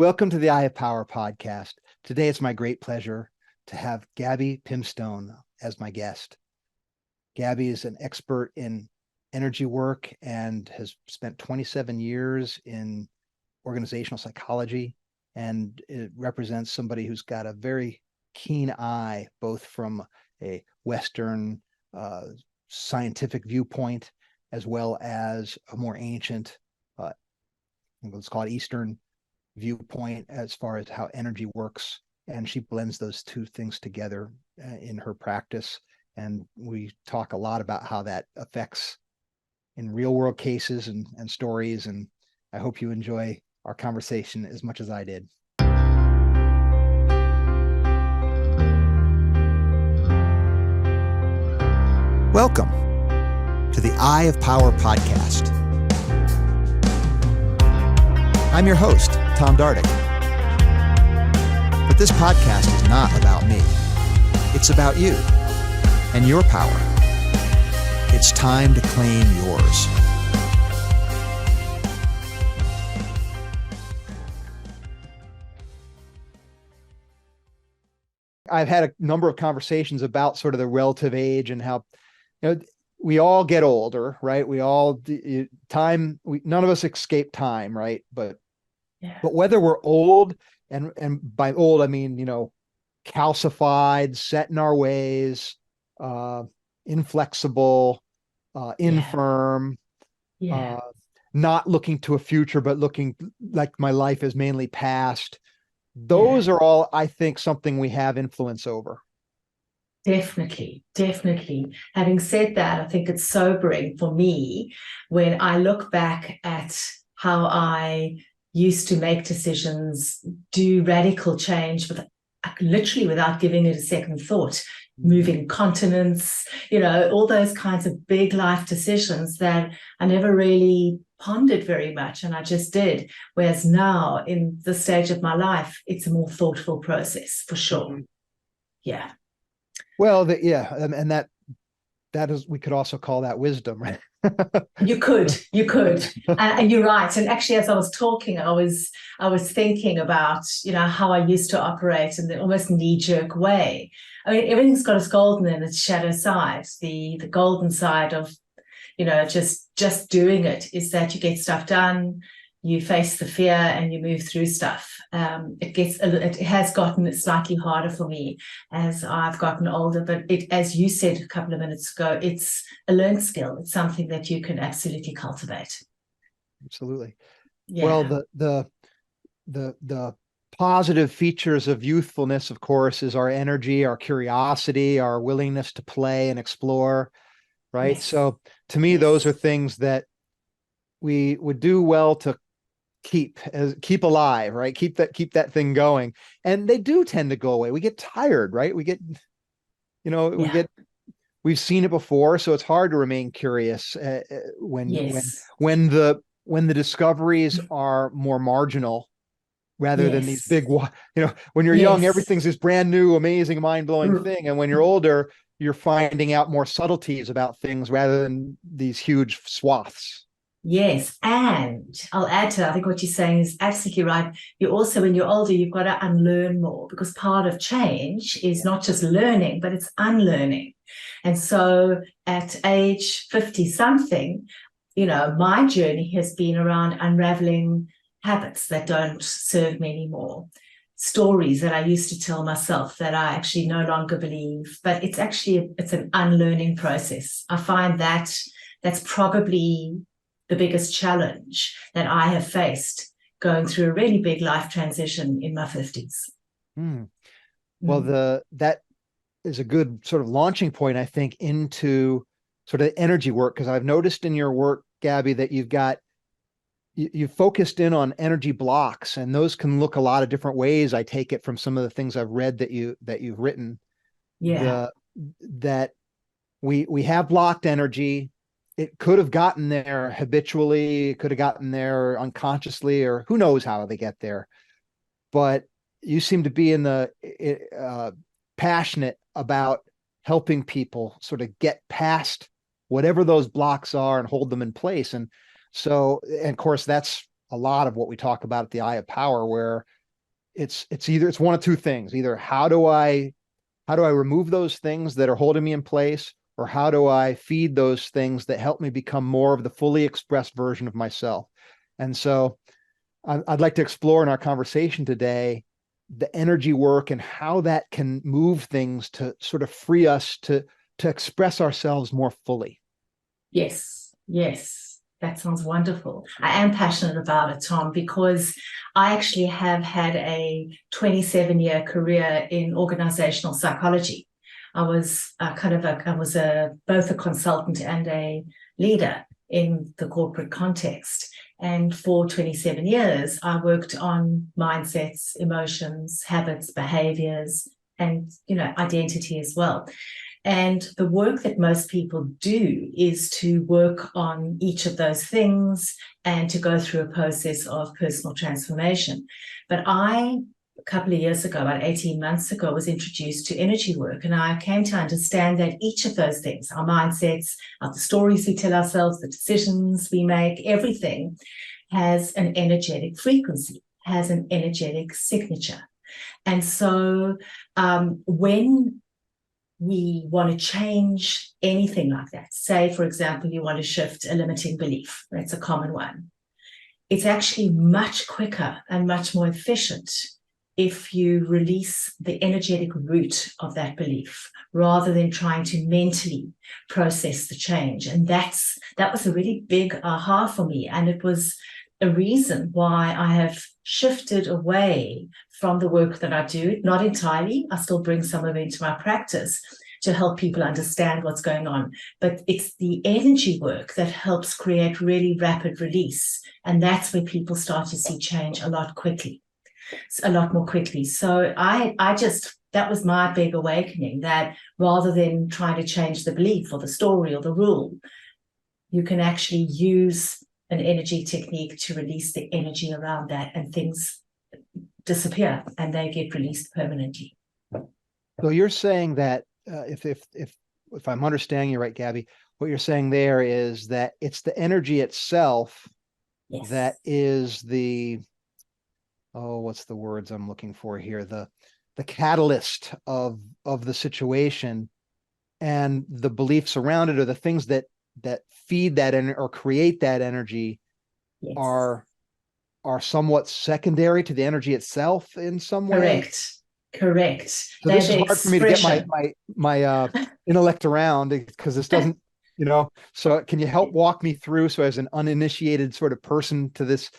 Welcome to the Eye of Power podcast. Today it's my great pleasure to have Gabby Pimstone as my guest. Gabby is an expert in energy work and has spent 27 years in organizational psychology, and it represents somebody who's got a very keen eye, both from a Western scientific viewpoint, as well as a more ancient, let's call it Eastern viewpoint, as far as how energy works. And she blends those two things together in her practice. And we talk a lot about how that affects in real world cases and stories. And I hope you enjoy our conversation as much as I did. Welcome to the Eye of Power podcast. I'm your host, Tom Dardick. But this podcast is not about me. It's about you and your power. It's time to claim yours. I've had a number of conversations about sort of the relative age and how, we all get older, right? We all none of us escape time, right? But whether we're old, and by old I mean calcified, set in our ways, inflexible, infirm, not looking to a future, but looking like my life is mainly past. Those are all, I think, something we have influence over. Definitely. Having said that, I think it's sobering for me when I look back at how I used to make decisions, do radical change literally without giving it a second thought, moving continents, all those kinds of big life decisions that I never really pondered very much, and I just did. Whereas now, in this stage of my life, it's a more thoughtful process for sure. Mm-hmm. Yeah. Well, and that is, we could also call that wisdom, right? You could, and you're right. And actually, as I was talking, I was thinking about how I used to operate in the almost knee-jerk way. I mean, everything's got its golden and its shadow side. The golden side of just doing it is that you get stuff done, you face the fear, and you move through stuff. It has gotten slightly harder for me as I've gotten older, but as you said a couple of minutes ago, it's a learned skill. It's something that you can absolutely cultivate. Absolutely. Yeah. Well, the positive features of youthfulness, of course, is our energy, our curiosity, our willingness to play and explore, right? Yes. So to me, those are things that we would do well to keep alive, right? Keep that thing going. And they do tend to go away. We get tired, right? We've seen it before, so it's hard to remain curious when the discoveries are more marginal rather than these big, when you're young, everything's this brand new, amazing, mind-blowing thing. And when you're older, you're finding out more subtleties about things rather than these huge swaths. Yes, and I'll add to that, I think what you're saying is absolutely right. You also, when you're older, you've got to unlearn more, because part of change is not just learning, but it's unlearning. And so at age 50-something, my journey has been around unraveling habits that don't serve me anymore, stories that I used to tell myself that I actually no longer believe, but it's an unlearning process. I find that that's probably the biggest challenge that I have faced going through a really big life transition in my 50s. Well, that is a good sort of launching point, I think, into sort of energy work, because I've noticed in your work, Gabby, that you've focused in on energy blocks, and those can look a lot of different ways. I take it from some of the things I've read that you've written. That we have blocked energy. It could have gotten there habitually, it could have gotten there unconsciously, or who knows how they get there. But you seem to be passionate about helping people sort of get past whatever those blocks are and hold them in place. And so, and of course, that's a lot of what we talk about at the Eye of Power, where it's one of two things. Either how do I remove those things that are holding me in place, or how do I feed those things that help me become more of the fully expressed version of myself? And so I'd like to explore in our conversation today the energy work and how that can move things to sort of free us to express ourselves more fully. Yes, yes, that sounds wonderful. I am passionate about it, Tom, because I actually have had a 27-year career in organizational psychology. I was both a consultant and a leader in the corporate context. And for 27 years, I worked on mindsets, emotions, habits, behaviors, and identity as well. And the work that most people do is to work on each of those things and to go through a process of personal transformation. But a couple of years ago, about 18 months ago, was introduced to energy work. And I came to understand that each of those things, our mindsets, the stories we tell ourselves, the decisions we make, everything has an energetic frequency, has an energetic signature. And so when we want to change anything like that, say, for example, you want to shift a limiting belief, that's a common one. It's actually much quicker and much more efficient if you release the energetic root of that belief rather than trying to mentally process the change. And that was a really big aha for me. And it was a reason why I have shifted away from the work that I do, not entirely. I still bring some of it into my practice to help people understand what's going on. But it's the energy work that helps create really rapid release. And that's where people start to see change a lot more quickly. So that was my big awakening, that rather than trying to change the belief or the story or the rule, you can actually use an energy technique to release the energy around that, and things disappear and they get released permanently. So you're saying that if I'm understanding you right, Gabby, what you're saying there is that it's the energy itself that is what's the words I'm looking for here? The catalyst of the situation, and the beliefs around it, or the things that feed that or create that energy are somewhat secondary to the energy itself in some way. Correct. So this is hard for me to get my intellect around, because this doesn't, so can you help walk me through, so as an uninitiated sort of person to this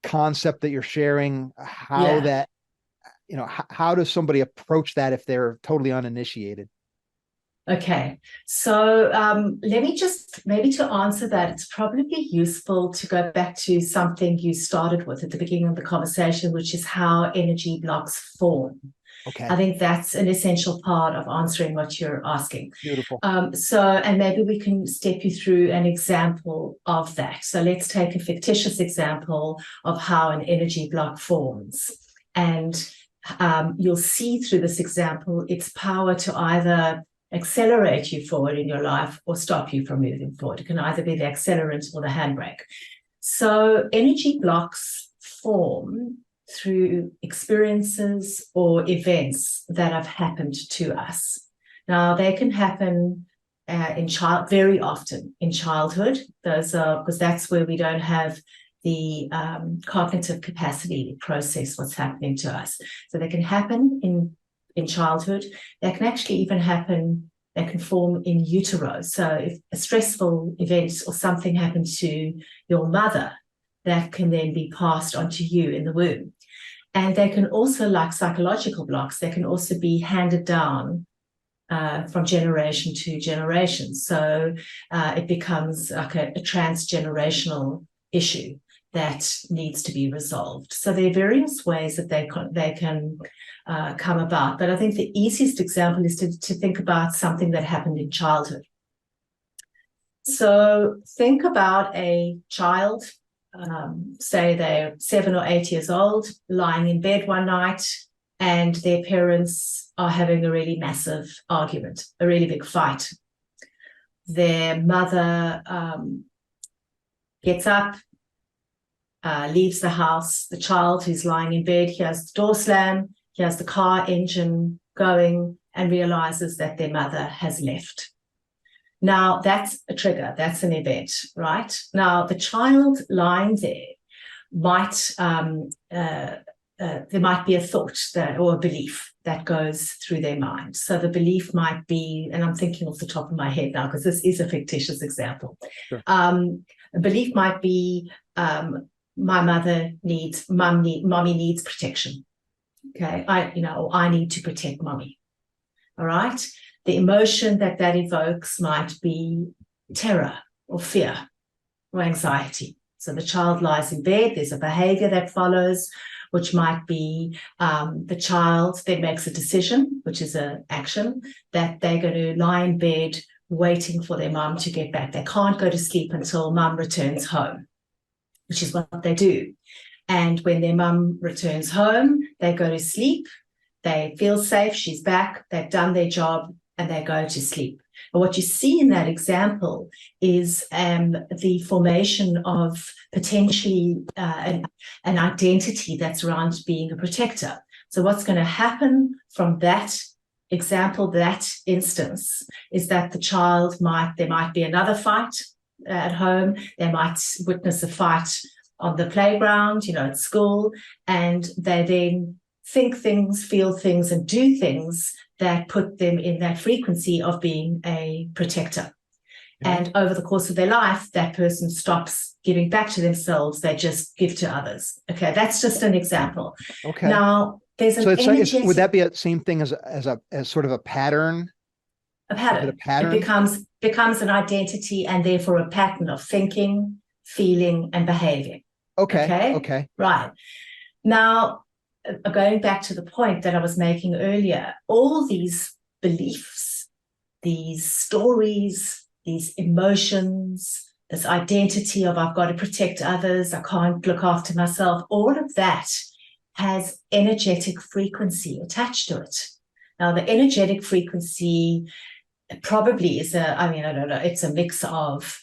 concept that you're sharing, how that, how does somebody approach that if they're totally uninitiated? Okay, so let me just, maybe to answer that, it's probably useful to go back to something you started with at the beginning of the conversation, which is how energy blocks form. Okay. I think that's an essential part of answering what you're asking. Beautiful. And maybe we can step you through an example of that. So let's take a fictitious example of how an energy block forms. And you'll see through this example its power to either accelerate you forward in your life or stop you from moving forward. It can either be the accelerant or the handbrake. So energy blocks form through experiences or events that have happened to us. Now, they can happen very often in childhood. Those are because that's where we don't have the cognitive capacity to process what's happening to us. So they can happen in childhood. They can actually even happen, they can form in utero. So if a stressful event or something happened to your mother, that can then be passed on to you in the womb. And they can also, like psychological blocks, they can also be handed down from generation to generation. So it becomes like a transgenerational issue that needs to be resolved. So there are various ways that they can come about. But I think the easiest example is to think about something that happened in childhood. So think about a child, say they're 7 or 8 years old, lying in bed one night, and their parents are having a really massive argument, a really big fight. Their mother gets up, leaves the house. The child who's lying in bed hears the door slam, hears the car engine going, and realizes that their mother has left. Now, that's a trigger. That's an event, right? Now, the child lying there might, there might be a thought or a belief that goes through their mind. So the belief might be, and I'm thinking off the top of my head now, because this is a fictitious example. Sure. A belief might be, my mommy needs protection. Okay, I need to protect mommy. All right. The emotion that evokes might be terror or fear or anxiety. So the child lies in bed, there's a behavior that follows, which might be the child then makes a decision, which is an action, that they're going to lie in bed waiting for their mum to get back. They can't go to sleep until mum returns home, which is what they do. And when their mum returns home, they go to sleep. They feel safe, she's back, they've done their job, and they go to sleep. But what you see in that example is the formation of potentially an identity that's around being a protector. So what's going to happen from that example, that instance, is that the child there might be another fight at home. They might witness a fight on the playground, at school, and they then think things, feel things, and do things that put them in that frequency of being a protector. Yeah. And over the course of their life, that person stops giving back to themselves. They just give to others. Okay, that's just an example. Okay. Now, there's an energetic... would that be the same thing as sort of a pattern? A pattern. A pattern? It becomes an identity and therefore a pattern of thinking, feeling, and behaving. Okay. Right. Now, going back to the point that I was making earlier, all these beliefs, these stories, these emotions, this identity of I've got to protect others, I can't look after myself, all of that has energetic frequency attached to it. Now, the energetic frequency probably is I don't know, it's a mix of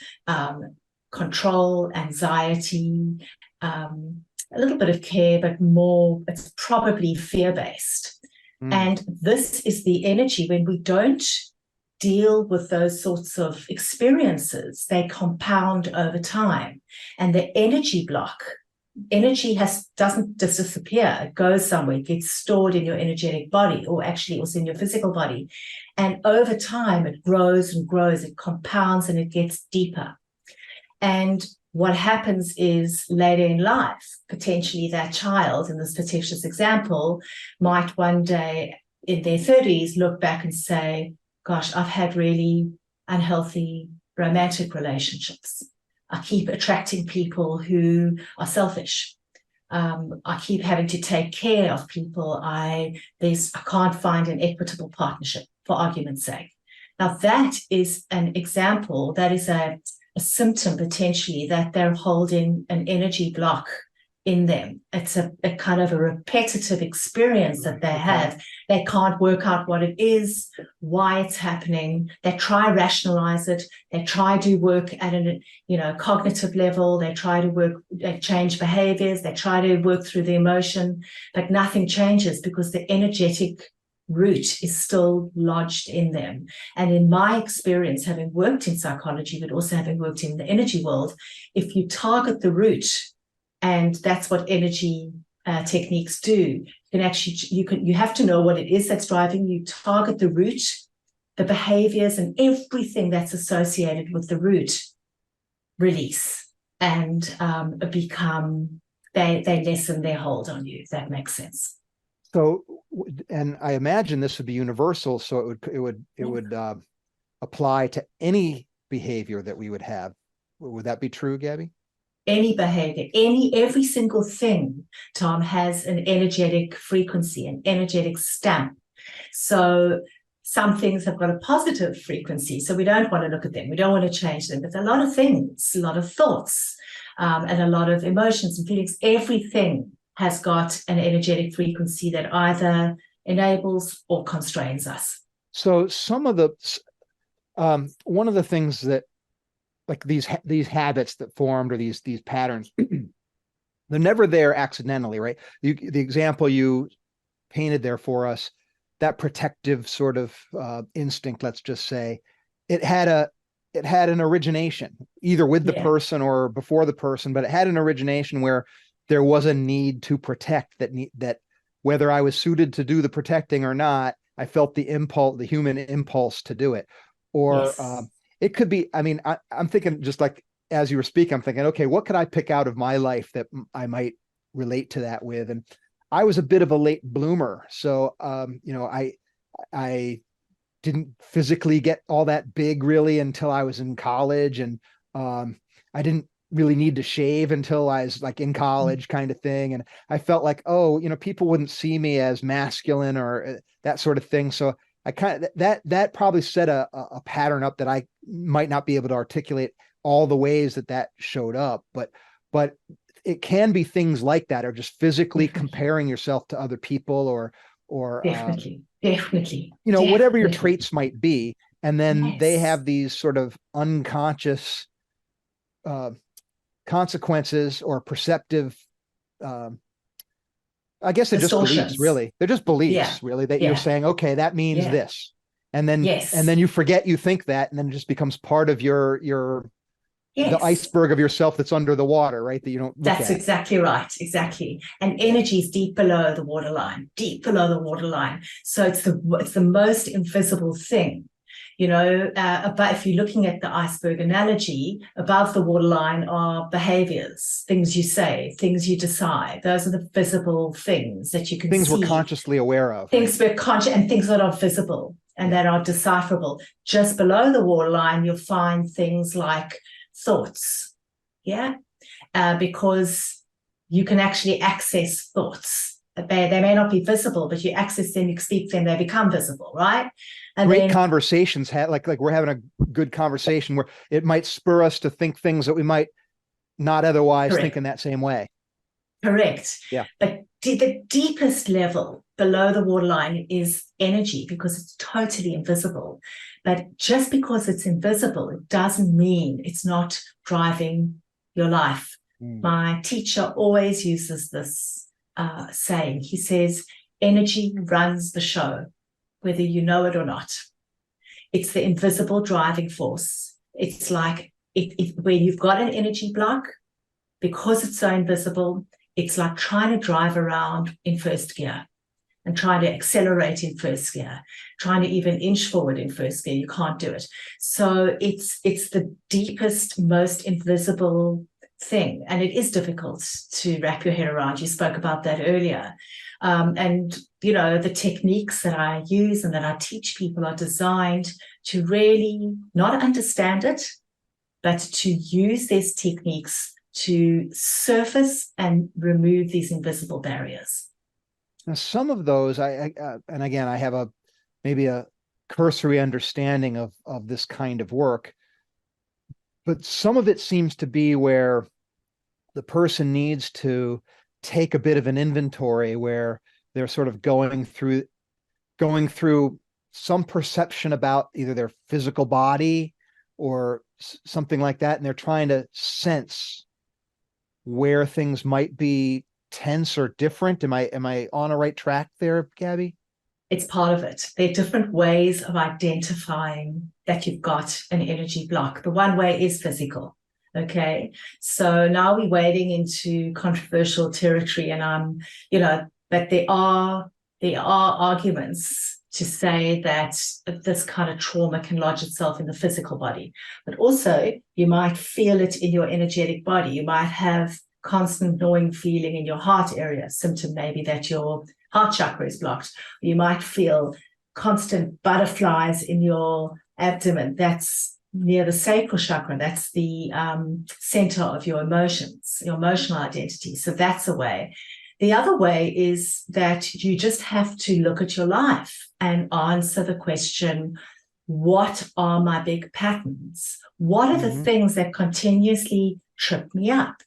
control, anxiety, a little bit of care, but more, it's probably fear-based. And this is the energy when we don't deal with those sorts of experiences, they compound over time. And the energy block, doesn't just disappear, it goes somewhere, it gets stored in your energetic body, or actually also in your physical body. And over time, it grows and grows, it compounds and it gets deeper. And what happens is later in life, potentially that child in this fictitious example might one day in their 30s look back and say, gosh, I've had really unhealthy romantic relationships. I keep attracting people who are selfish. I keep having to take care of people. I can't find an equitable partnership, for argument's sake. Now, that is an example, that is a symptom potentially that they're holding an energy block in them. It's a kind of a repetitive experience that they have. They can't work out what it is, why it's happening. They try rationalize it. They try to work at a cognitive level. They change behaviors. They try to work through the emotion, but nothing changes because the energetic root is still lodged in them. And in my experience, having worked in psychology, but also having worked in the energy world, if you target the root, and that's what energy techniques do, you have to know what it is that's driving you. Target the root, the behaviors, and everything that's associated with the root release and they lessen their hold on you, if that makes sense. So, and I imagine this would be universal, so it would apply to any behavior that we would have. Would that be true, Gabby? Any behavior, every single thing, Tom, has an energetic frequency, an energetic stamp. So some things have got a positive frequency, so we don't want to look at them. We don't want to change them. But a lot of things, a lot of thoughts, and a lot of emotions and feelings, everything has got an energetic frequency that either enables or constrains us. So some of the, one of the things that, like these habits that formed, or these patterns, they're never there accidentally, right? The example you painted there for us, that protective sort of instinct, let's just say, it had an origination, either with the person or before the person, but it had an origination where there was a need to protect, that whether I was suited to do the protecting or not, I felt the impulse, the human impulse to do it. Or it could be, I mean, I'm thinking, just like as you were speaking, I'm thinking, okay, what could I pick out of my life that I might relate to that with? And I was a bit of a late bloomer. So, I didn't physically get all that big really until I was in college. And I didn't really need to shave until I was like in college, kind of thing. And I felt like, oh, people wouldn't see me as masculine or that sort of thing. So I kind of, that probably set a pattern up that I might not be able to articulate all the ways that showed up, but it can be things like that, or just physically comparing yourself to other people, or definitely, whatever your traits might be. And then they Yes. have these sort of unconscious consequences or perceptive, I guess they're just beliefs, Distortions. really. They're just beliefs, Yeah. really, that Yeah. you're saying, okay, that means Yeah. this. And then Yes. you forget you think that, and then it just becomes part of your the Yes. iceberg of yourself that's under the water, right? That you don't look That's at. exactly right. Exactly. And energy is deep below the waterline, deep below the waterline. So it's the most invisible thing, but if you're looking at the iceberg analogy, above the waterline are behaviors, things you say, things you decide. Those are the visible things that you can Things see. we're consciously aware of. Things we're conscious, and things that are visible and that are decipherable. Just below the waterline, you'll find things like thoughts. Yeah. Because you can actually access thoughts. They may not be visible, but you access them, you speak them, they become visible, right? And great conversations like we're having a good conversation where it might spur us to think things that we might not otherwise think in that same way. Correct. Yeah. But the deepest level below the waterline is energy, because it's totally invisible. But just because it's invisible, it doesn't mean it's not driving your life. My teacher always uses this saying. He says, energy runs the show, whether you know it or not. It's the invisible driving force. It's like where you've got an energy block, because it's so invisible, it's like trying to drive around in first gear and trying to accelerate in first gear, trying to even inch forward in first gear. You can't do it. So it's the deepest, most invisible thing. And it is difficult to wrap your head around. You spoke about that earlier. And, the techniques that I use and that I teach people are designed to really not understand it, but to use these techniques to surface and remove these invisible barriers. Now, some of those, and again, I have maybe a cursory understanding of this kind of work, but some of it seems to be where the person needs to take a bit of an inventory, where they're sort of going through some perception about either their physical body or something like that, and they're trying to sense where things might be tense or different. Am I on a right track there, Gabby? It's part of it. There are different ways of identifying that you've got an energy block. The one way is physical. Okay. So now we're wading into controversial territory, and but there are arguments to say that this kind of trauma can lodge itself in the physical body, but also you might feel it in your energetic body. You might have constant gnawing feeling in your heart area, symptom maybe that your heart chakra is blocked. You might feel constant butterflies in your abdomen. That's near the sacral chakra. That's the center of your emotions, your emotional identity. So that's a way. The other way is that you just have to look at your life and answer the question, what are my big patterns? What are the things that continuously trip me up?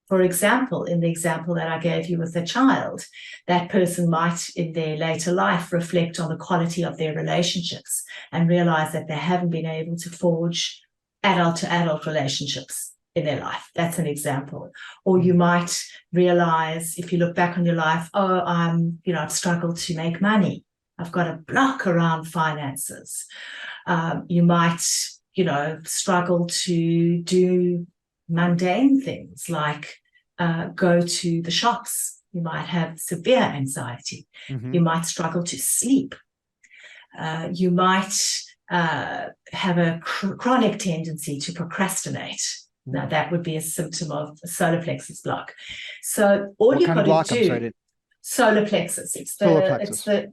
For example, in the example that I gave you with the child, that person might in their later life reflect on the quality of their relationships and realize that they haven't been able to forge adult to adult relationships. in their life. That's an example. Or you might realize, if you look back on your life, oh, I've struggled to make money. I've got a block around finances. You might, struggle to do mundane things like go to the shops. You might have severe anxiety. Mm-hmm. You might struggle to sleep. You might have a chronic tendency to procrastinate. Now, that would be a symptom of a solar plexus block. So all you've got to do, solar plexus, it's the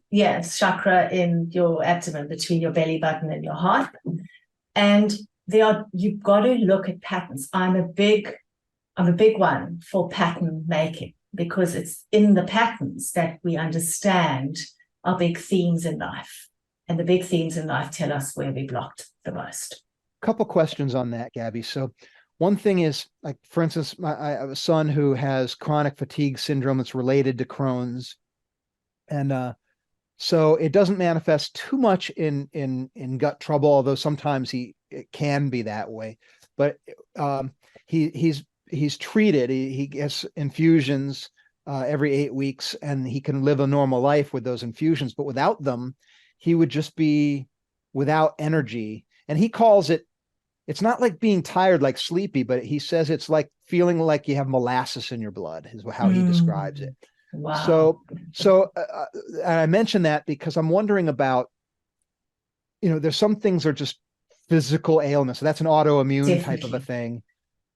chakra in your abdomen between your belly button and your heart. And you've got to look at patterns. I'm a big one for pattern making, because it's in the patterns that we understand our big themes in life. And the big themes in life tell us where we blocked the most. A couple questions on that, Gabby. So one thing is, like, for instance, I have a son who has chronic fatigue syndrome that's related to Crohn's. And so it doesn't manifest too much in gut trouble, although sometimes it can be that way. But he's treated. He gets infusions every 8 weeks, and he can live a normal life with those infusions. But without them, he would just be without energy. And he calls it, it's not like being tired, like sleepy, but he says it's like feeling like you have molasses in your blood, is how he describes it. Wow. So I mention that because I'm wondering about, there's some things are just physical ailments. So that's an autoimmune type of a thing.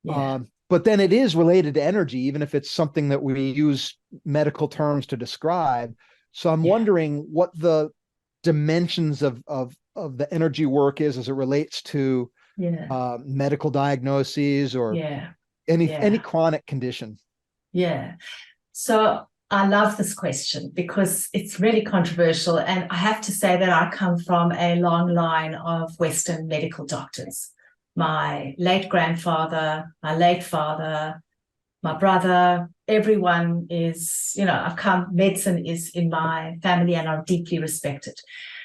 Yeah. But then it is related to energy, even if it's something that we use medical terms to describe. So I'm wondering what the dimensions of the energy work is as it relates to medical diagnoses or any chronic condition. Yeah. So I love this question because it's really controversial. And I have to say that I come from a long line of Western medical doctors. My late grandfather, my late father, my brother, everyone is, medicine is in my family and I'm deeply respected.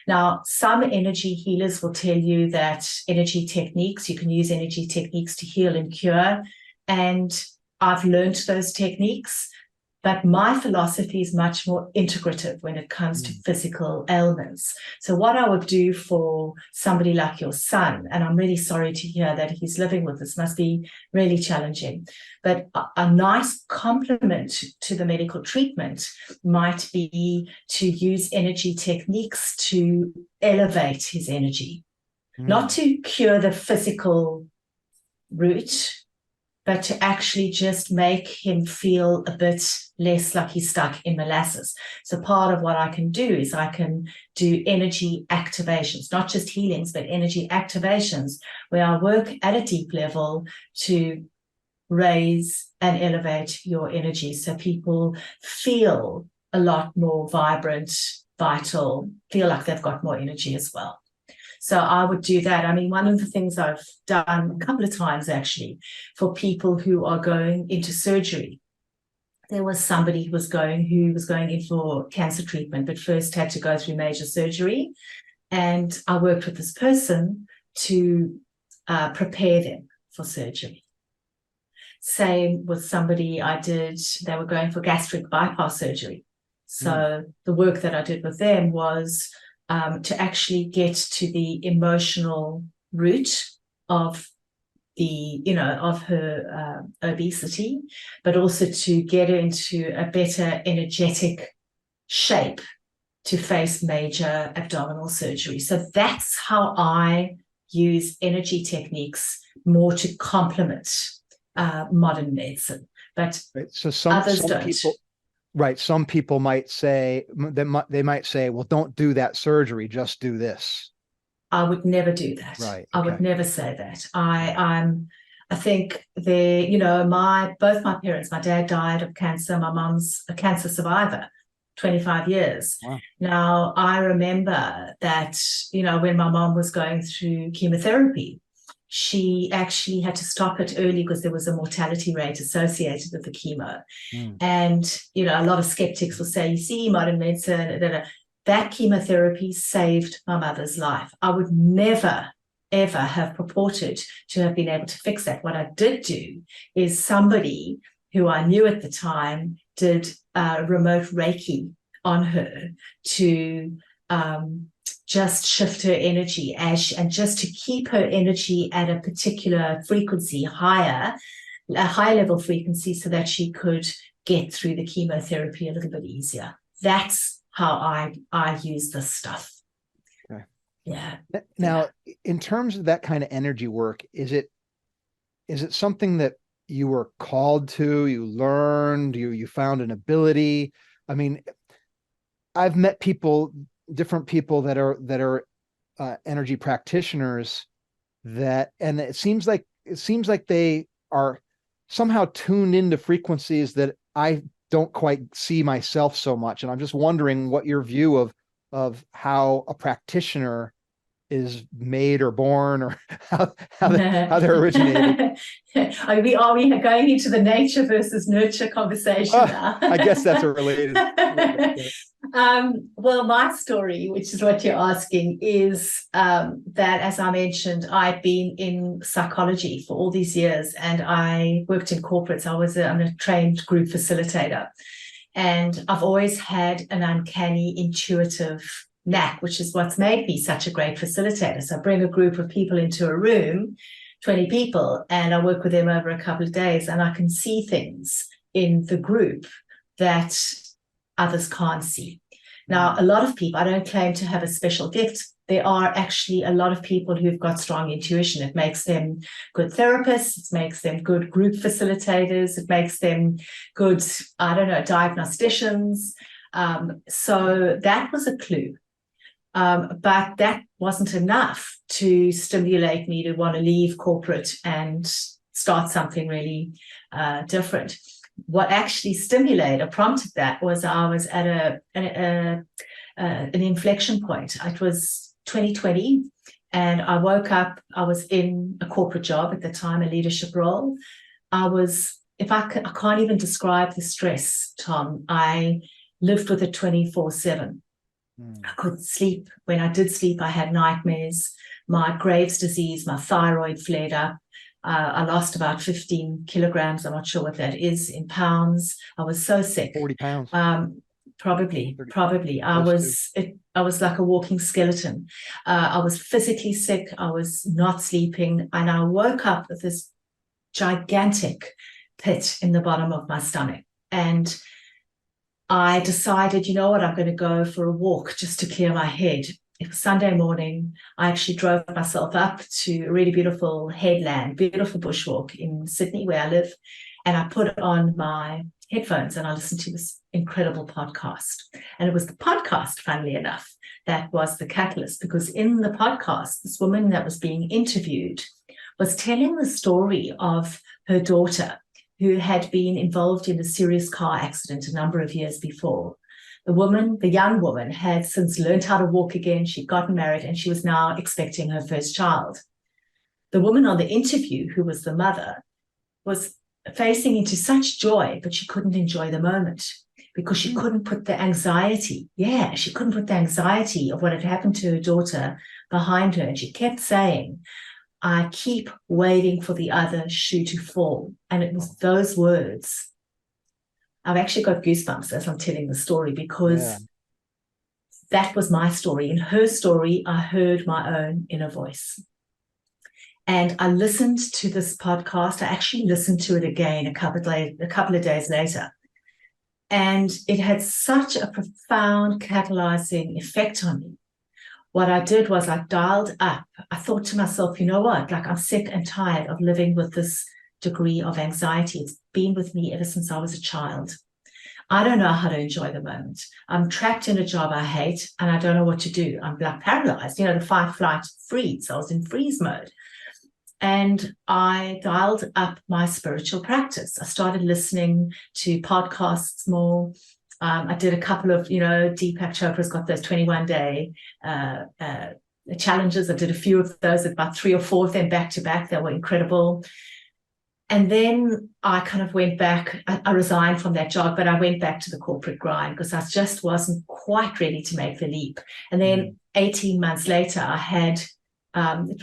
Now, some energy healers will tell you that you can use energy techniques to heal and cure. And I've learned those techniques. But my philosophy is much more integrative when it comes to physical ailments. So what I would do for somebody like your son, and I'm really sorry to hear that he's living with this, must be really challenging. But a nice complement to the medical treatment might be to use energy techniques to elevate his energy, not to cure the physical root, but to actually just make him feel a bit less like he's stuck in molasses. So part of what I can do is I can do energy activations, not just healings, but energy activations, where I work at a deep level to raise and elevate your energy so people feel a lot more vibrant, vital, feel like they've got more energy as well. So I would do that. I mean, one of the things I've done a couple of times actually for people who are going into surgery. There was somebody who was going in for cancer treatment, but first had to go through major surgery. And I worked with this person to prepare them for surgery. Same with somebody they were going for gastric bypass surgery. So the work that I did with them was to actually get to the emotional root of her obesity, but also to get her into a better energetic shape to face major abdominal surgery. So that's how I use energy techniques more to complement modern medicine. But so others don't. People, right. Some people might say, they might say, well, don't do that surgery, just do this. I would never do that. Right. Okay. I would never say that. I think both my parents, my dad died of cancer, my mum's a cancer survivor, 25 years. Wow. Now, I remember that, when my mom was going through chemotherapy, she actually had to stop it early because there was a mortality rate associated with the chemo. And, a lot of skeptics will say, you see, modern medicine, that chemotherapy saved my mother's life. I would never ever have purported to have been able to fix that. What I did do is somebody who I knew at the time did remote Reiki on her to just shift her energy and just to keep her energy at a particular frequency, a high level frequency, so that she could get through the chemotherapy a little bit easier. That's how I use this stuff. Okay. Yeah. Now, in terms of that kind of energy work, is it something that you were called to, you learned, you found an ability? I mean, I've met different people that are energy practitioners and it seems like they are somehow tuned into frequencies that I don't quite see myself so much. And I'm just wondering what your view of how a practitioner is made or born, or how they're originated. Are we going into the nature versus nurture conversation now? I guess that's a related. Well, my story, which is what you're asking, is that, as I mentioned, I've been in psychology for all these years, and I worked in corporates. I'm a trained group facilitator, and I've always had an uncanny intuitive knack, which is what's made me such a great facilitator. So I bring a group of people into a room, 20 people, and I work with them over a couple of days, and I can see things in the group that others can't see. Now, a lot of people, I don't claim to have a special gift. There are actually a lot of people who've got strong intuition. It makes them good therapists. It makes them good group facilitators. It makes them good, diagnosticians. So that was a clue. But that wasn't enough to stimulate me to want to leave corporate and start something really different. What actually prompted that was I was at an inflection point. It was 2020, and I woke up. I was in a corporate job at the time, a leadership role. I can't even describe the stress, Tom. I lived with it 24/7. I couldn't sleep. When I did sleep, I had nightmares. My Graves' disease, my thyroid flared up. I lost about 15 kilograms. I'm not sure what that is in pounds. I was so sick. 40 pounds. Probably. I was like a walking skeleton. I was physically sick. I was not sleeping. And I woke up with this gigantic pit in the bottom of my stomach. And I decided, you know what, I'm going to go for a walk just to clear my head. It was Sunday morning. I actually drove myself up to a really beautiful headland, beautiful bushwalk in Sydney where I live. And I put on my headphones and I listened to this incredible podcast. And it was the podcast, funnily enough, that was the catalyst, because in the podcast, this woman that was being interviewed was telling the story of her daughter, who had been involved in a serious car accident a number of years before. The young woman, had since learned how to walk again. She'd gotten married, and she was now expecting her first child. The woman on the interview, who was the mother, was facing into such joy, but she couldn't enjoy the moment because she couldn't put the anxiety. Yeah, she couldn't put the anxiety of what had happened to her daughter behind her. And she kept saying, I keep waiting for the other shoe to fall. And it was those words. I've actually got goosebumps as I'm telling the story, because that was my story. In her story, I heard my own inner voice. And I listened to this podcast. I actually listened to it again a couple of days later. And it had such a profound catalyzing effect on me. What I did was I dialed up. I thought to myself, you know what? Like, I'm sick and tired of living with this degree of anxiety. It's been with me ever since I was a child. I don't know how to enjoy the moment. I'm trapped in a job I hate, and I don't know what to do. I'm like paralyzed, the fight, flight, freeze. I was in freeze mode. And I dialed up my spiritual practice. I started listening to podcasts more. I did a couple of, Deepak Chopra's got those 21-day challenges. I did a few of those, about 3 or 4 of them back to back. They were incredible. And then I kind of went back. I resigned from that job, but I went back to the corporate grind because I just wasn't quite ready to make the leap. And then 18 months later, I had It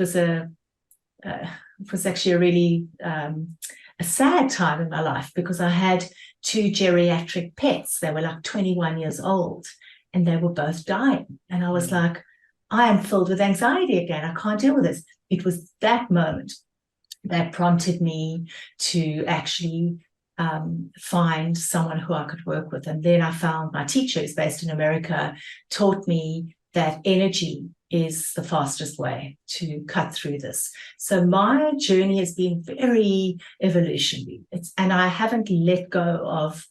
was actually a really a sad time in my life, because I had two geriatric pets. They were like 21 years old, and they were both dying. And I was like, I am filled with anxiety again. I can't deal with this. It was that moment that prompted me to actually find someone who I could work with. And then I found my teacher, who's based in America, taught me that energy is the fastest way to cut through this. So my journey has been very evolutionary. And I haven't let go of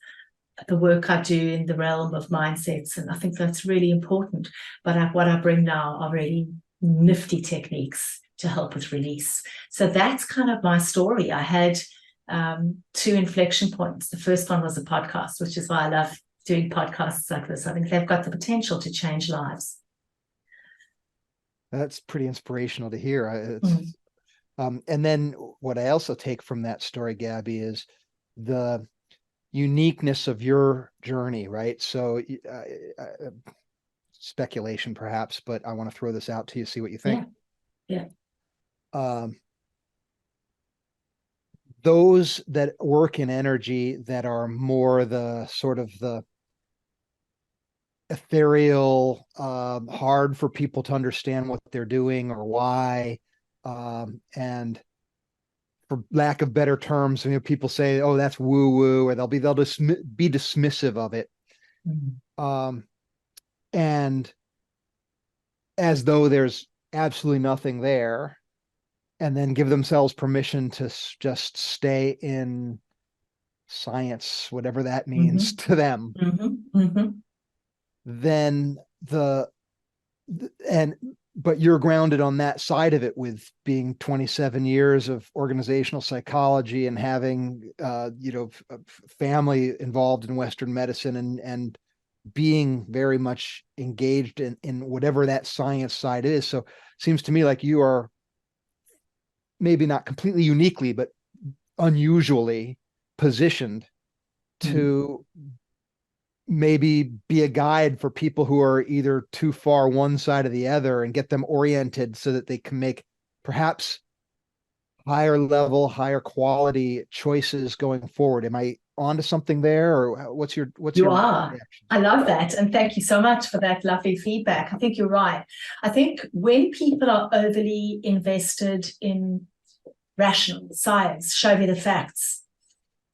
the work I do in the realm of mindsets. And I think that's really important. But what I bring now are really nifty techniques to help with release. So that's kind of my story. I had two inflection points. The first one was a podcast, which is why I love doing podcasts like this. I think they've got the potential to change lives. That's pretty inspirational to hear. And then what I also take from that story, Gabby, is the uniqueness of your journey, right? So speculation perhaps, but I want to throw this out to you, see what you think. Yeah. Those that work in energy that are more the sort of the ethereal, hard for people to understand what they're doing or why, and for lack of better terms, people say, "Oh, that's woo woo," or they'll just be dismissive of it, and as though there's absolutely nothing there, and then give themselves permission to just stay in science, whatever that means to them. Then but you're grounded on that side of it with being 27 years of organizational psychology and having family involved in Western medicine and being very much engaged in whatever that science side is. So it seems to me like you are maybe not completely uniquely, but unusually positioned to maybe be a guide for people who are either too far one side or the other, and get them oriented so that they can make perhaps higher level, higher quality choices going forward. Am I onto something there, or what's your reaction? I love that, and thank you so much for that lovely feedback. I think you're right. I think when people are overly invested in rational science, show me the facts,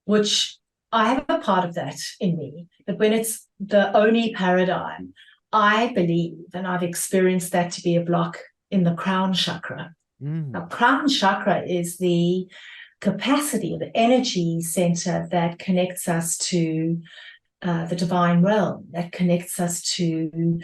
which I have a part of that in me, but when it's the only paradigm, I believe, and I've experienced that to be a block in the crown chakra. Now, crown chakra is the capacity, the energy center that connects us to the divine realm, that connects us to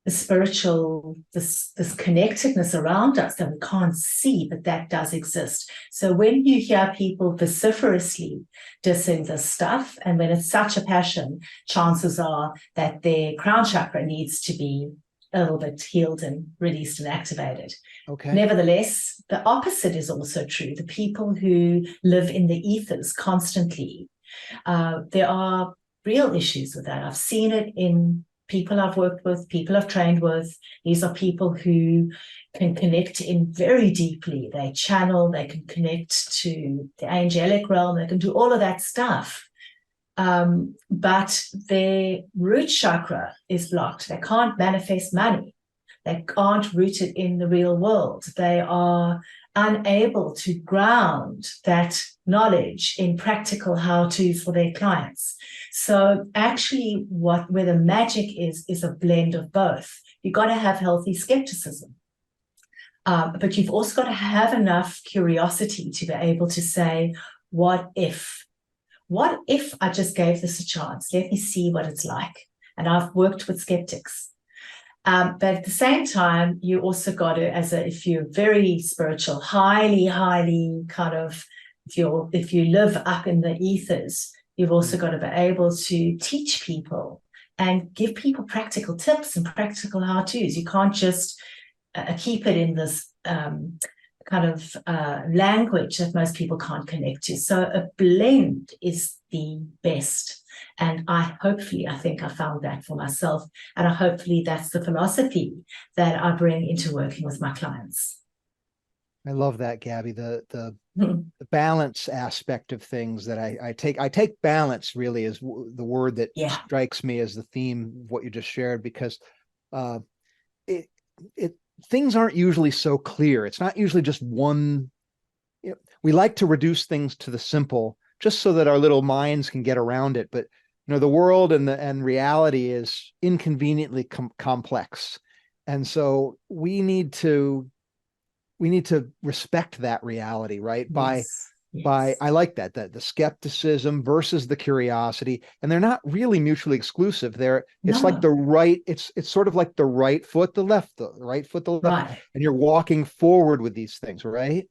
the spiritual, this connectedness around us that we can't see, but that does exist. So when you hear people vociferously dissing this stuff, and when it's such a passion, chances are that their crown chakra needs to be a little bit healed and released and activated. Okay. Nevertheless, the opposite is also true. The people who live in the ethers constantly, there are real issues with that. I've seen it in people I've worked with, people I've trained with. These are people who can connect in very deeply. They channel, they can connect to the angelic realm, they can do all of that stuff. But their root chakra is blocked. They can't manifest money. They aren't rooted in the real world. They are unable to ground that knowledge in practical how-tos for their clients. So actually where the magic is a blend of both. You've got to have healthy skepticism. But you've also got to have enough curiosity to be able to say, what if? What if I just gave this a chance? Let me see what it's like. And I've worked with skeptics. But at the same time, you also got to, if you're very spiritual, highly kind of, if you live up in the ethers, you've also got to be able to teach people and give people practical tips and practical how-tos. You can't just keep it in this kind of language that most people can't connect to. So a blend is the best. And I think I found that for myself. And hopefully that's the philosophy that I bring into working with my clients. I love that, Gabby. The balance aspect of things that I take balance really is the word that strikes me as the theme of what you just shared, because it things aren't usually so clear. It's not usually just one. We like to reduce things to the simple just so that our little minds can get around it. But the world and reality is inconveniently complex, and so we need to respect that reality, right? Yes. By I like that the skepticism versus the curiosity, and they're not really mutually exclusive. It's like it's sort of like the right foot, the left, the right foot, the left, right. And you're walking forward with these things, right?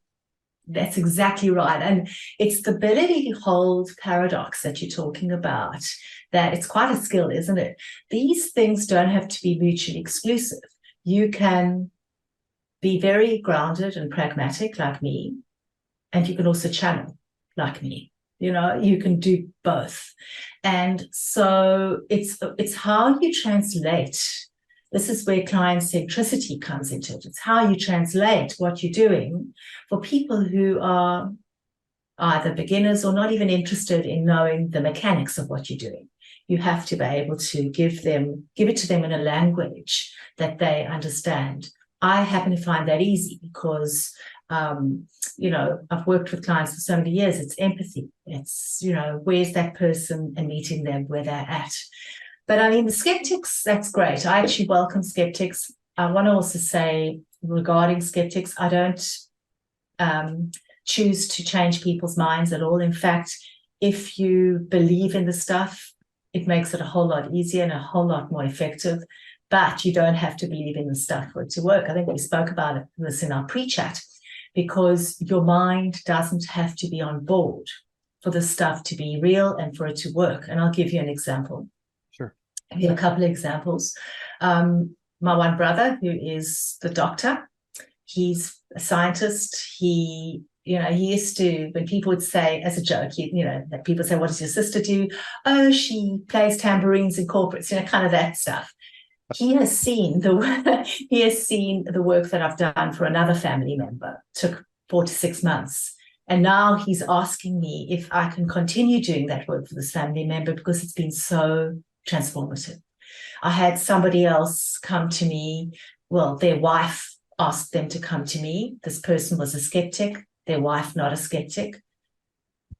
That's exactly right. And it's the ability to hold paradox that you're talking about, that it's quite a skill, isn't it? These things don't have to be mutually exclusive. You can be very grounded and pragmatic like me, and you can also channel like me. You can do both. And so it's how you translate. This is where client centricity comes into it. It's how you translate what you're doing for people who are either beginners or not even interested in knowing the mechanics of what you're doing. You have to be able to give it to them in a language that they understand. I happen to find that easy because, I've worked with clients for so many years. It's empathy. It's, where's that person and meeting them where they're at. But I mean, the skeptics, that's great. I actually welcome skeptics. I want to also say regarding skeptics, I don't choose to change people's minds at all. In fact, if you believe in the stuff, it makes it a whole lot easier and a whole lot more effective. But you don't have to believe in the stuff for it to work. I think we spoke about this in our pre-chat, because your mind doesn't have to be on board for the stuff to be real and for it to work. And I'll give you an example. Sure. I'll give you a couple of examples. My one brother, who is the doctor, he's a scientist. He used to, when people would say as a joke, that people say, what does your sister do? Oh, she plays tambourines in corporates, kind of that stuff. He has seen the work that I've done for another family member. It took 4 to 6 months. And now he's asking me if I can continue doing that work for this family member because it's been so transformative. I had somebody else come to me. Well, their wife asked them to come to me. This person was a skeptic, their wife not a skeptic.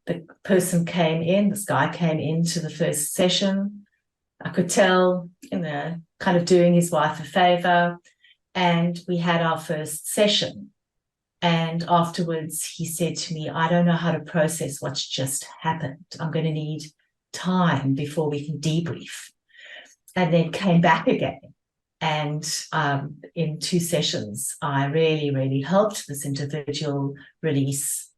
The person came in, this guy came into the first session. I could tell, kind of doing his wife a favor. And we had our first session. And afterwards, he said to me, I don't know how to process what's just happened. I'm going to need time before we can debrief. And then came back again. And in 2 sessions, I really, really helped this individual release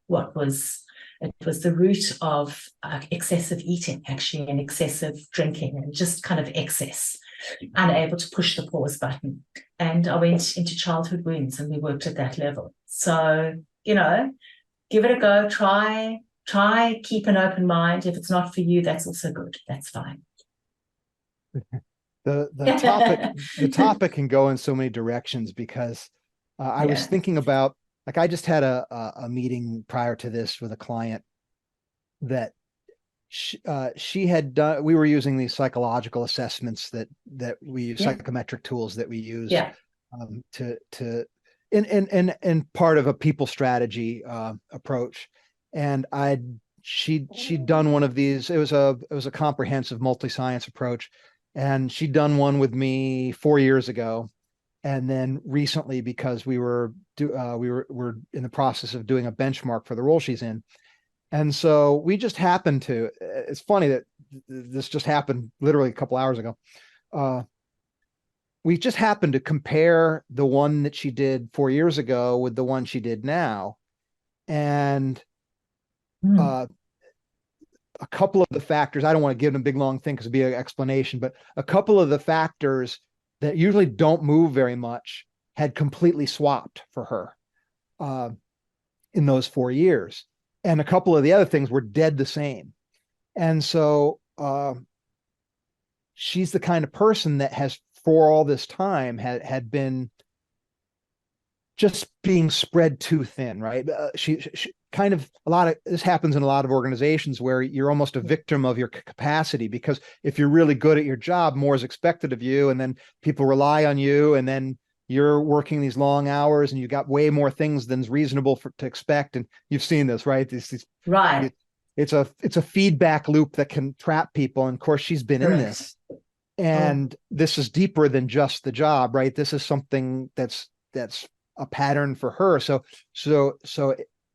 it was the root of excessive eating, actually, and excessive drinking, and just kind of excess, unable to push the pause button. And I went into childhood wounds, and we worked at that level. So, give it a go. Try, keep an open mind. If it's not for you, that's also good. That's fine. The topic can go in so many directions, because I was thinking about, like, I just had a meeting prior to this with a client that she had done. We were using these psychological assessments that we use, psychometric tools that we use to in part of a people strategy approach. And she'd done one of these. It was a comprehensive multi-science approach, and she'd done one with me 4 years ago. And then recently, because we're in the process of doing a benchmark for the role she's in. And so we just happened to, it's funny that this just happened literally a couple hours ago. We just happened to compare the one that she did 4 years ago with the one she did now. And a couple of the factors, I don't want to give them a big long thing because it'd be an explanation, but a couple of the factors that usually don't move very much had completely swapped for her in those 4 years. And a couple of the other things were dead the same. And so she's the kind of person that has, for all this time, had been just being spread too thin, right? She kind of, a lot of this happens in a lot of organizations where you're almost a victim of your capacity, because if you're really good at your job, more is expected of you, and then people rely on you, and then you're working these long hours, and you got way more things than's reasonable to expect. And you've seen this, right? Right. It's a feedback loop that can trap people. And of course, she's been in this, and this is deeper than just the job, right? This is something that's a pattern for her. So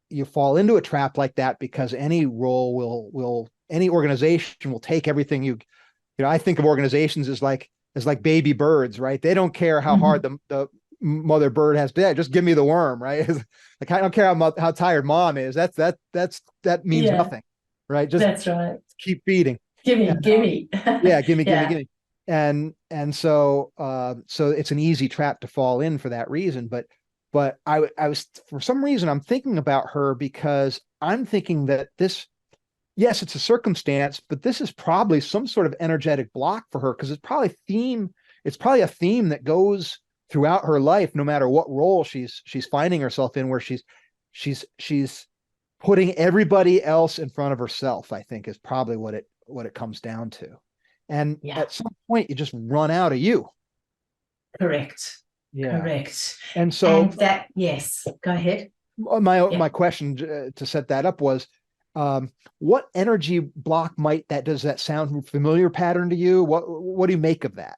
you fall into a trap like that, because any role any organization will take everything I think of organizations as like baby birds, right? They don't care how hard the mother bird has to, just give me the worm, right? Like, I don't care how tired mom is. That means nothing, right? Just that's right. keep feeding. Gimme. Yeah, gimme. And so it's an easy trap to fall in for that reason. But I was, for some reason, I'm thinking about her, because I'm thinking that yes, it's a circumstance, but this is probably some sort of energetic block for her, because it's probably a theme that goes throughout her life, no matter what role she's finding herself in, where she's putting everybody else in front of herself, I think, is probably what it comes down to. And at some point, you just run out of you. Correct. Yeah. Correct. And so yes, go ahead. My question to set that up was, what energy block does that sound familiar pattern to you? What do you make of that?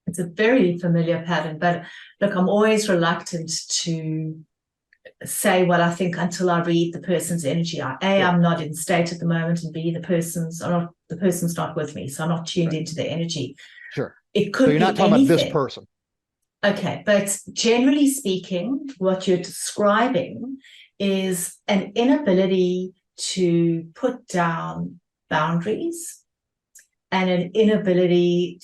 It's a very familiar pattern, but look, I'm always reluctant to say what I think until I read the person's energy. I'm not in state at the moment, and B, the person's not with me, so I'm not tuned into their energy. Sure. It could be anything. So you're not talking about this person. Okay, but generally speaking, what you're describing is an inability to put down boundaries, and an inability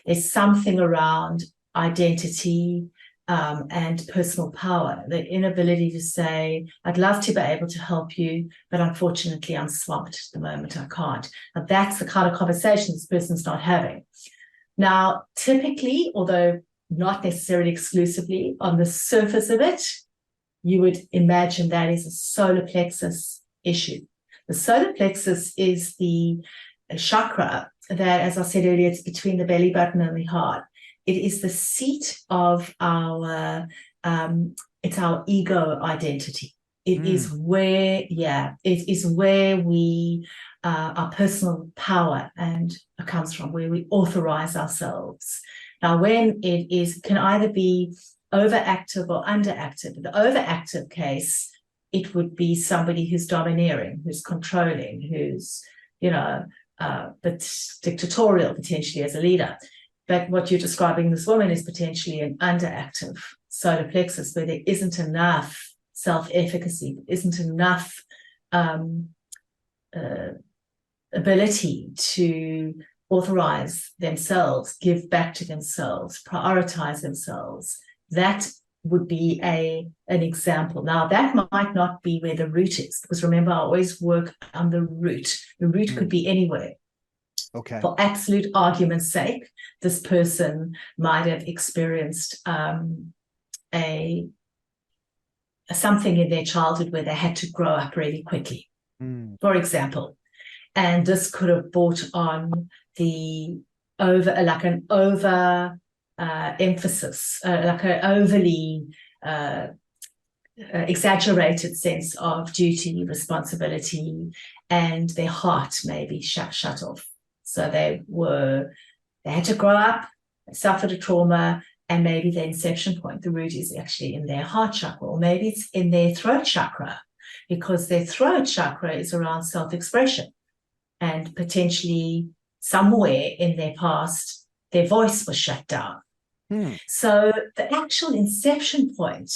there's something around identity and personal power, the inability to say, I'd love to be able to help you, but unfortunately I'm swamped at the moment, I can't. Now, that's the kind of conversation this person's not having. Now, typically, although not necessarily exclusively, on the surface of it, you would imagine that is a solar plexus issue. The solar plexus is the chakra that, as I said earlier, it's between the belly button and the heart. It is the seat of it's our ego identity. It is where we, our personal power comes from, where we authorize ourselves. Now, when it can either be overactive or underactive. In the overactive case, it would be somebody who's domineering, who's controlling, who's, but dictatorial potentially as a leader. But what you're describing, this woman, is potentially an underactive solar plexus, where there isn't enough self-efficacy, there isn't enough ability to authorize themselves, give back to themselves, prioritize themselves. That would be an example. Now, that might not be where the root is, because remember, I always work on the root. The root could be anywhere. Okay. For absolute argument's sake, this person might have experienced something in their childhood where they had to grow up really quickly, for example. And this could have brought on an emphasis, like an overly exaggerated sense of duty, responsibility, and their heart maybe shut off. So they had to grow up, they suffered a trauma, and maybe the inception point, the root, is actually in their heart chakra, or maybe it's in their throat chakra, because their throat chakra is around self-expression. And potentially somewhere in their past, their voice was shut down. So the actual inception point,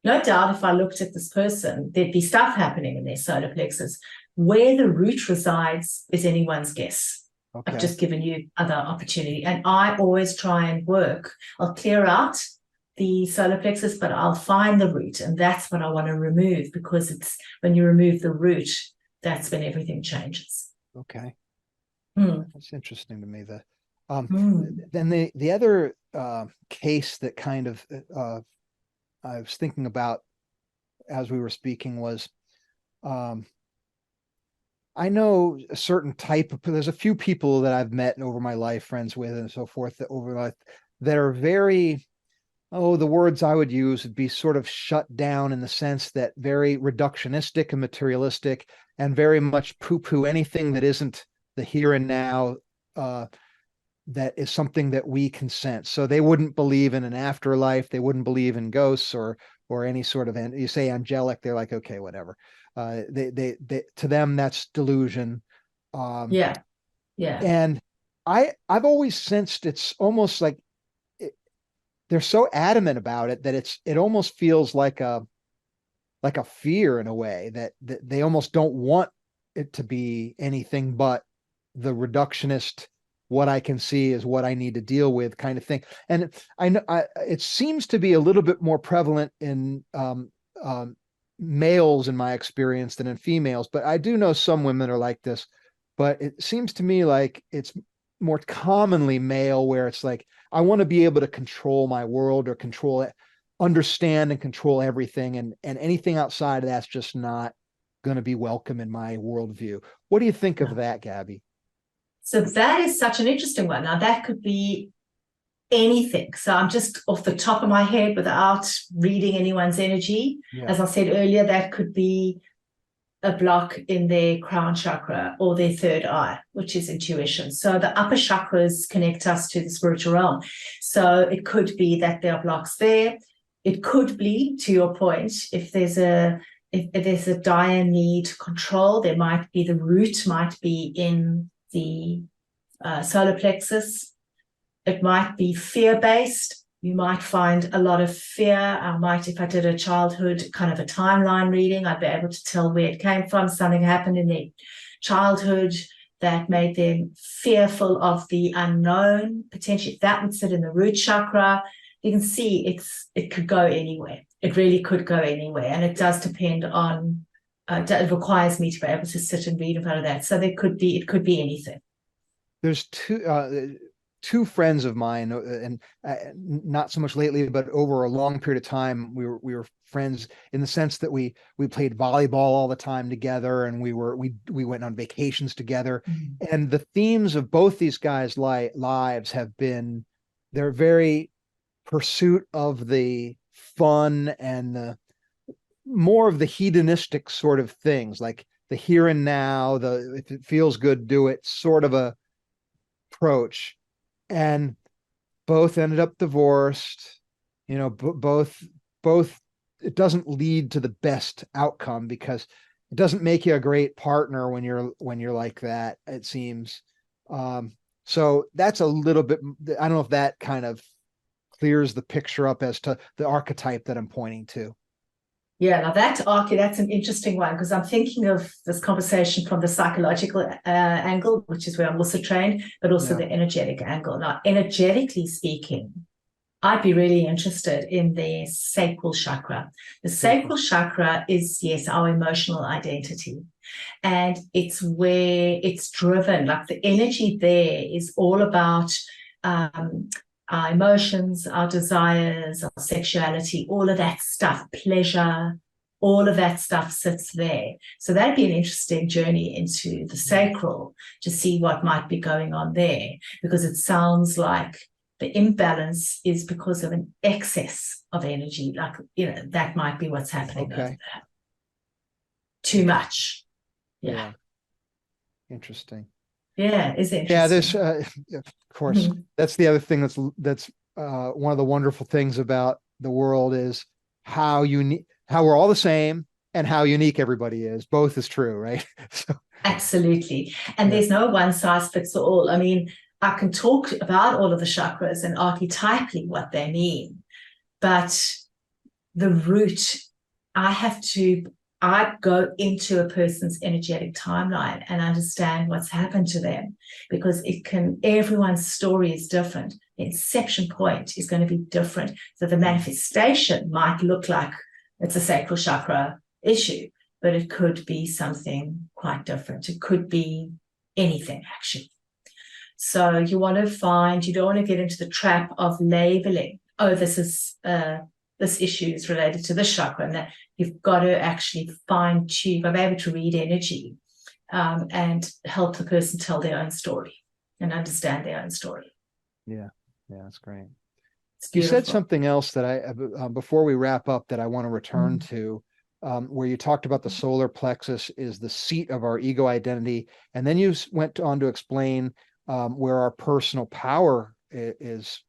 no doubt if I looked at this person, there'd be stuff happening in their solar plexus. Where the root resides is anyone's guess. Okay. I've just given you other opportunity. And I always try and I'll clear out the solar plexus, but I'll find the root. And that's what I want to remove, because it's when you remove the root, that's when everything changes. Okay. Mm, That's interesting to me. Um, mm. then the other case that kind of I was thinking about as we were speaking was, um, I know a certain type of, there's a few people that I've met over my life, friends with, and so forth, that over life that are very, oh, the words I would use would be sort of shut down in the sense that very reductionistic and materialistic, and very much poo-poo anything that isn't the here and now, uh, that is something that we can sense. So they wouldn't believe in an afterlife. They wouldn't believe in ghosts or any sort of, you say angelic, they're like, okay, whatever. They to them that's delusion. Um, Yeah, yeah. and I've always sensed it's almost like it, they're so adamant about it that it almost feels like a fear in a way that they almost don't want it to be anything but the reductionist, what I can see is what I need to deal with kind of thing. And I know it seems to be a little bit more prevalent in males in my experience than in females, but I do know some women are like this. But it seems to me like it's more commonly male, where it's like I want to be able to control my world or control it, understand and control everything, and anything outside of that's just not going to be welcome in my worldview. What do you think of that, Gabby? So that is such an interesting one. Now, that could be anything. So I'm just off the top of my head without reading anyone's energy. Yeah. As I said earlier, that could be a block in their crown chakra or their third eye, which is intuition. So the upper chakras connect us to the spiritual realm. So it could be that there are blocks there. It could be, to your point, if there's a dire need to control, there might be the root might be in the solar plexus. It might be fear-based. You might find a lot of fear. If I did a childhood kind of a timeline reading, I'd be able to tell where it came from. Something happened in their childhood that made them fearful of the unknown. Potentially, that would sit in the root chakra. You can see it could go anywhere. It really could go anywhere, and it does depend on. It requires me to be able to sit and read in front of that. So it could be anything. There's two friends of mine, and not so much lately, but over a long period of time, we were friends in the sense that we played volleyball all the time together, and we went on vacations together. Mm-hmm. And the themes of both these guys' lives have been, they're very pursuit of the fun and the more of the hedonistic sort of things, like the here and now, the if it feels good, do it sort of a approach. And both ended up divorced. You know, both. It doesn't lead to the best outcome because it doesn't make you a great partner when you're like that. It seems. So that's a little bit. I don't know if that kind of clears the picture up as to the archetype that I'm pointing to. Yeah, now that's an interesting one because I'm thinking of this conversation from the psychological angle, which is where I'm also trained, but also Yeah. the energetic angle. Now, energetically speaking, I'd be really interested in the sacral chakra. The Sacral. sacral chakra is, yes, our emotional identity. And it's where it's driven, like the energy there is all about um, our emotions, our desires, our sexuality, all of that stuff, pleasure, all of that stuff sits there. So that'd be an interesting journey into the sacral to see what might be going on there, because it sounds like the imbalance is because of an excess of energy. Like, that might be what's happening over Okay. there. Too much. Yeah. Yeah. Interesting. Yeah, it's Yeah, there's interesting. of course, Mhm. that's the other thing that's one of the wonderful things about the world is how unique, how we're all the same, and how unique everybody is. Both is true, right? So Absolutely. And yeah. there's no one size fits all. I mean, I can talk about all of the chakras and archetypally what they mean, but the root, I have to, I go into a person's energetic timeline and understand what's happened to them, because everyone's story is different. The inception point is going to be different. So the manifestation might look like it's a sacral chakra issue, but it could be something quite different. It could be anything, actually. So you want to find, you don't want to get into the trap of labeling. Oh, this issue is related to this chakra, and that you've got to actually fine tune, be able to read energy, and help the person tell their own story and understand their own story. Yeah, that's great. You said something else that before we wrap up, that I want to return to, where you talked about the solar plexus is the seat of our ego identity. And then you went on to explain where our personal power is.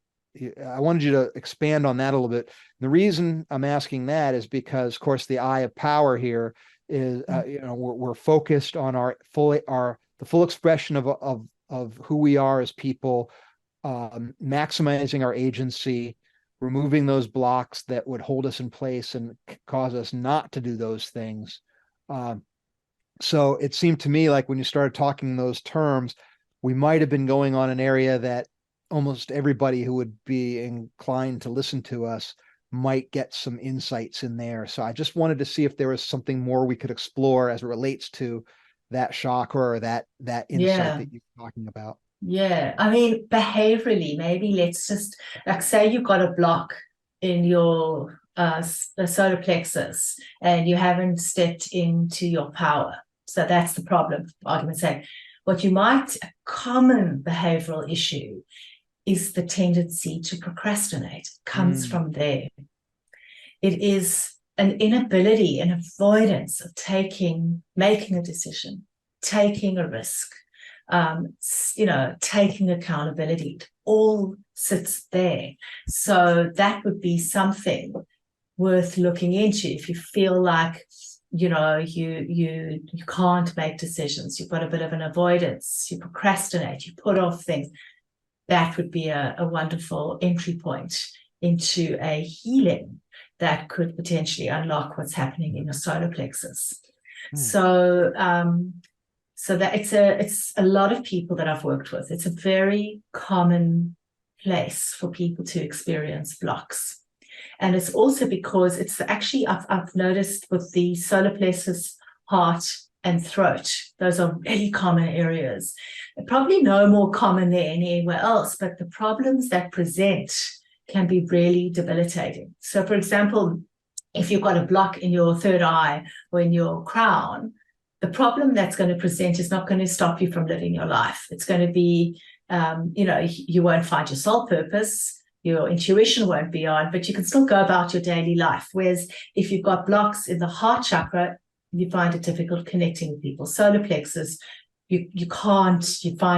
I wanted you to expand on that a little bit. The reason I'm asking that is because, of course, the eye of power here is, we're focused on the full expression of who we are as people, maximizing our agency, removing those blocks that would hold us in place and cause us not to do those things. So it seemed to me like when you started talking in those terms, we might have been going on an area that almost everybody who would be inclined to listen to us might get some insights in there. So I just wanted to see if there was something more we could explore as it relates to that chakra or that insight that you're talking about. Yeah, I mean, behaviorally, maybe let's just, like, say you've got a block in your solar plexus and you haven't stepped into your power. So that's the problem, for argument's sake. What you might, a common behavioral issue is the tendency to procrastinate. It comes from there. It is an inability, an avoidance of making a decision, taking a risk, taking accountability. It all sits there. So that would be something worth looking into if you feel like, you can't make decisions. You've got a bit of an avoidance. You procrastinate. You put off things. That would be a wonderful entry point into a healing that could potentially unlock what's happening in your solar plexus. So that it's a lot of people that I've worked with. It's a very common place for people to experience blocks. And it's also because it's actually, I've noticed with the solar plexus, heart, and throat, those are really common areas. They're probably no more common there than anywhere else, but the problems that present can be really debilitating. So, for example, if you've got a block in your third eye or in your crown, the problem that's going to present is not going to stop you from living your life. It's going to be, you won't find your soul purpose, your intuition won't be on, but you can still go about your daily life. Whereas if you've got blocks in the heart chakra, you find it difficult connecting with people. Solar plexus, you find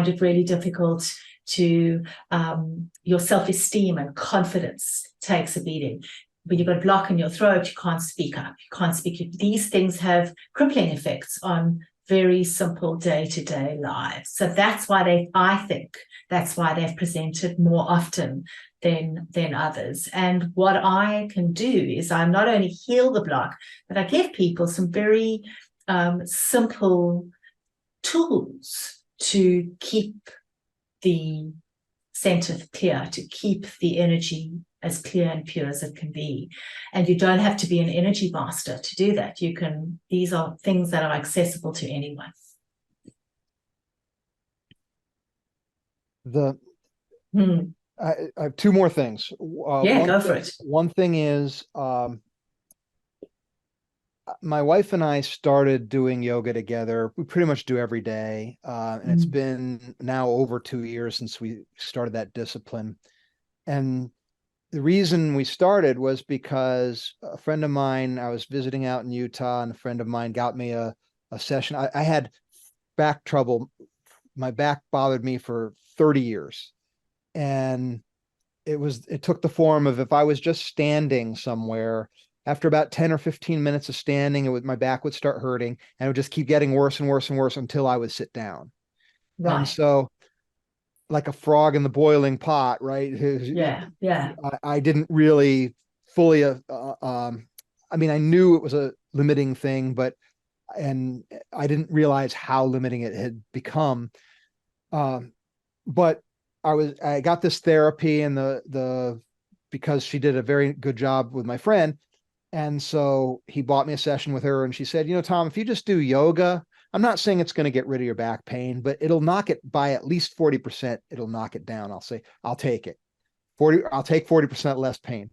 it really difficult to, your self-esteem and confidence takes a beating. When you've got a block in your throat, you can't speak up. You can't speak. These things have crippling effects on very simple day-to-day lives. So that's why I think that's why they've presented more often than others. And what I can do is I not only heal the block, but I give people some very simple tools to keep the center clear, to keep the energy as clear and pure as it can be. And you don't have to be an energy master to do that. These are things that are accessible to anyone. I have two more things. Go for it. One thing is, my wife and I started doing yoga together. We pretty much do every day. And it's been now over 2 years since we started that discipline. And the reason we started was because a friend of mine, I was visiting out in Utah, and a friend of mine got me a session. I had back trouble. My back bothered me for 30 years. And it took the form of, if I was just standing somewhere, after about 10 or 15 minutes of standing, my back would start hurting, and it would just keep getting worse and worse and worse until I would sit down. Right. And so, like a frog in the boiling pot, right? Yeah. I didn't really fully, I mean, I knew it was a limiting thing, and I didn't realize how limiting it had become. But I got this therapy, and because she did a very good job with my friend. And so he bought me a session with her, and she said, Tom, if you just do yoga, I'm not saying it's going to get rid of your back pain, but it'll knock it by at least 40%. It'll knock it down. I'll say, I'll take it. I'll take 40% less pain.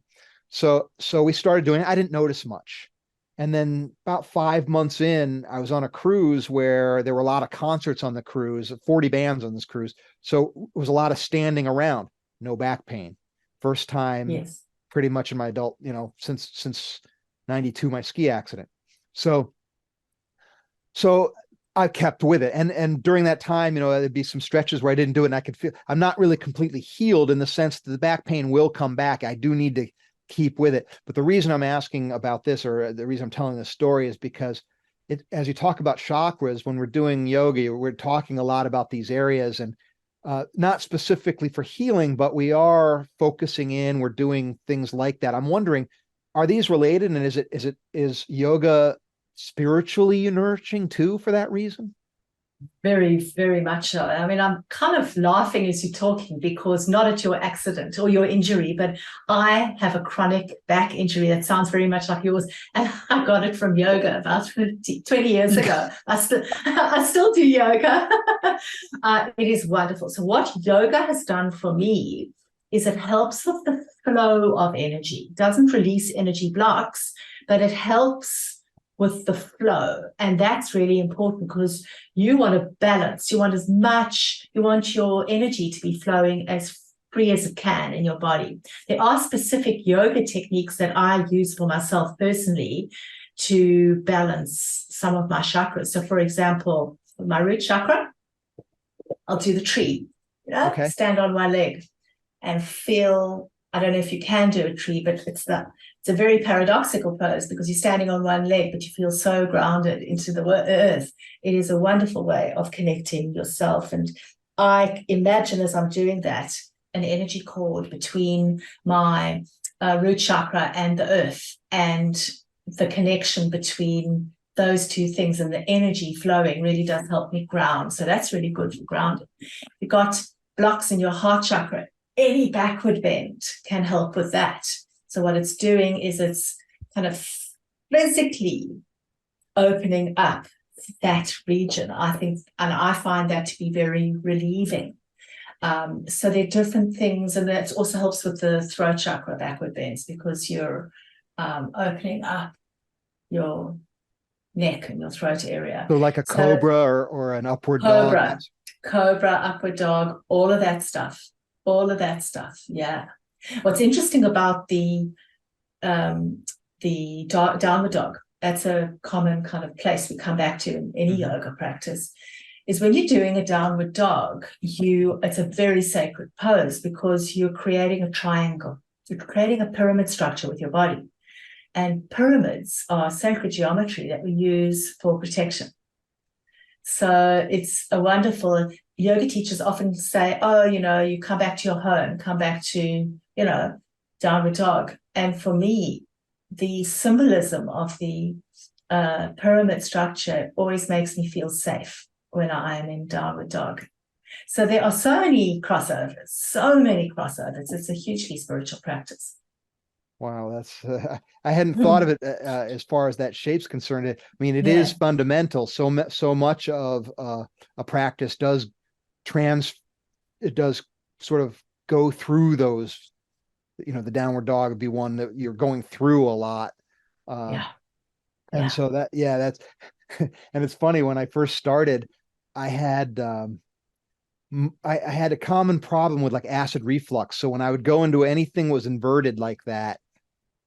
So we started doing it. I didn't notice much. And then about 5 months in, I was on a cruise where there were a lot of concerts on the cruise, 40 bands on this cruise. So it was a lot of standing around, no back pain. First time Yes. pretty much in my adult, since 92, my ski accident. So I kept with it. And during that time, there'd be some stretches where I didn't do it, and I could feel I'm not really completely healed in the sense that the back pain will come back. I do need to keep with it. But the reason I'm asking about this, or the reason I'm telling this story, is because as you talk about chakras, when we're doing yoga, we're talking a lot about these areas, and not specifically for healing, but we are focusing in, we're doing things like that. I'm wondering, are these related? And is yoga spiritually nourishing too for that reason? Very, very much so. I mean, I'm kind of laughing as you're talking, because not at your accident or your injury, but I have a chronic back injury that sounds very much like yours. And I got it from yoga about 20 years ago. I still do yoga. It is wonderful. So what yoga has done for me is it helps with the flow of energy. It doesn't release energy blocks, but it helps with the flow. And that's really important, because you want to balance. You want your energy to be flowing as free as it can in your body. There are specific yoga techniques that I use for myself personally to balance some of my chakras. So for example, my root chakra, I'll do the tree, Okay. Stand on one leg and feel, I don't know if you can do a tree, but it's a very paradoxical pose, because you're standing on one leg, but you feel so grounded into the earth. It is a wonderful way of connecting yourself. And I imagine, as I'm doing that, an energy cord between my root chakra and the earth, and the connection between those two things and the energy flowing really does help me ground. So that's really good for grounding. You've got blocks in your heart chakra. Any backward bend can help with that. So what it's doing is it's kind of physically opening up that region, I think, and I find that to be very relieving. So there are different things, and that also helps with the throat chakra backward bends, because you're opening up your neck and your throat area. So like a cobra or an upward dog. Cobra, upward dog, all of that stuff. Yeah. What's interesting about the downward dog, that's a common kind of place we come back to in any yoga practice, is when you're doing a downward dog, it's a very sacred pose, because you're creating a triangle. You're creating a pyramid structure with your body. And pyramids are sacred geometry that we use for protection. So it's a wonderful, yoga teachers often say, you come back to your home, come back to, downward dog. And for me, the symbolism of the pyramid structure always makes me feel safe when I am in downward dog. So there are so many crossovers. It's a hugely spiritual practice. Wow, that's I hadn't thought of it as far as that shape's concerned. I mean, it is fundamental. So much of a practice does sort of go through those. The downward dog would be one that you're going through a lot. And so that's and it's funny, when I first started, I had a common problem with like acid reflux. So when I would go into anything was inverted like that,